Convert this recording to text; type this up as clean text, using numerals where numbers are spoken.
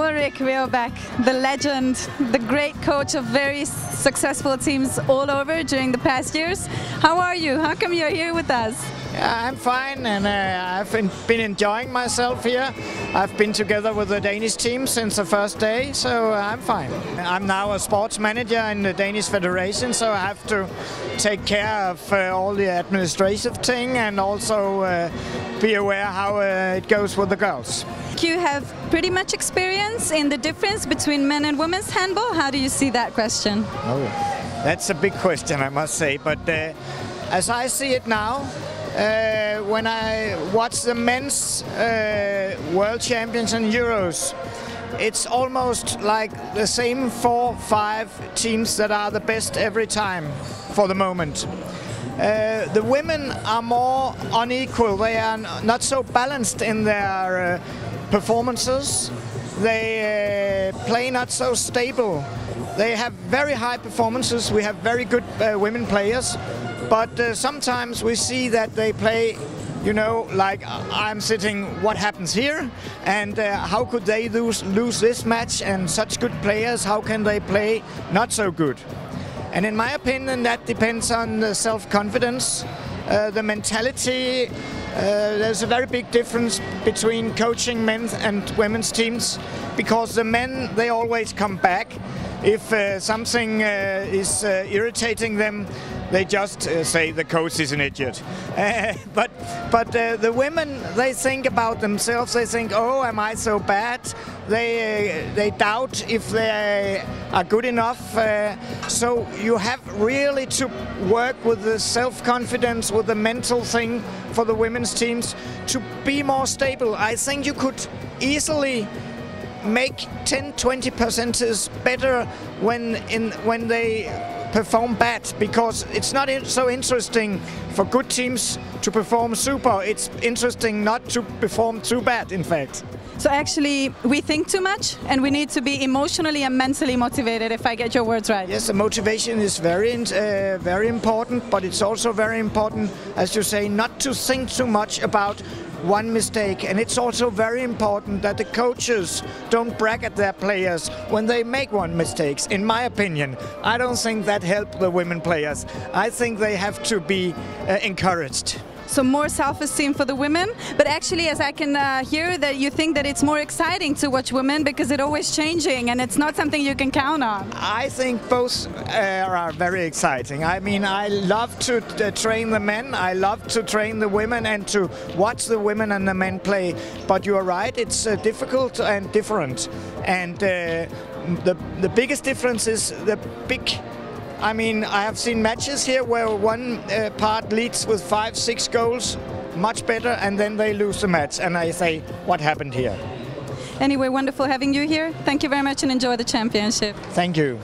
Ulrik Wilbek, the legend, the great coach of very successful teams all over during the past years. How are you? How come you're here with us? Yeah, I'm fine, and I've been enjoying myself here. I've been together with the Danish team since the first day, so I'm fine. I'm now a sports manager in the Danish Federation, so I have to take care of all the administrative thing and also be aware how it goes with the girls. You have pretty much experience in the difference between men and women's handball. How do you see that question? Oh, that's a big question, I must say, but as I see it now, when I watch the men's World Champions and Euros, it's almost like the same 4-5 teams that are the best every time for the moment. The women are more unequal. They are not so balanced in their performances. They play not so stable. They have very high performances. We have very good women players. But sometimes we see that they play, you know, like I'm sitting, what happens here? And how could they lose this match? And such good players, how can they play not so good? And in my opinion, that depends on the self-confidence, the mentality. There's a very big difference between coaching men's and women's teams, because the men, they always come back. If something is irritating them, they just say the coach is an idiot. But the women, they think about themselves. They think, oh, am I so bad? They doubt if they are good enough. So you have really to work with the self-confidence, with the mental thing for the women's teams to be more stable. I think you could easily make 10-20% better when they perform bad, because it's not so interesting for good teams to perform super. It's interesting not to perform too bad, in fact. So actually, we think too much, and we need to be emotionally and mentally motivated, if I get your words right. Yes, the motivation is very important, but it's also very important, as you say, not to think too much about one mistake. And it's also very important that the coaches don't brag at their players when they make one mistake. In my opinion, I don't think that helps the women players. I think they have to be encouraged. So more self-esteem for the women, but actually, as I can hear, that you think that it's more exciting to watch women because it's always changing and it's not something you can count on. I think both are very exciting. I mean, I love to train the men, I love to train the women and to watch the women and the men play. But you are right, it's difficult and different. And the biggest difference is the big. I mean, I have seen matches here where one part leads with 5-6 goals, much better, and then they lose the match. And I say, what happened here? Anyway, wonderful having you here. Thank you very much and enjoy the championship. Thank you.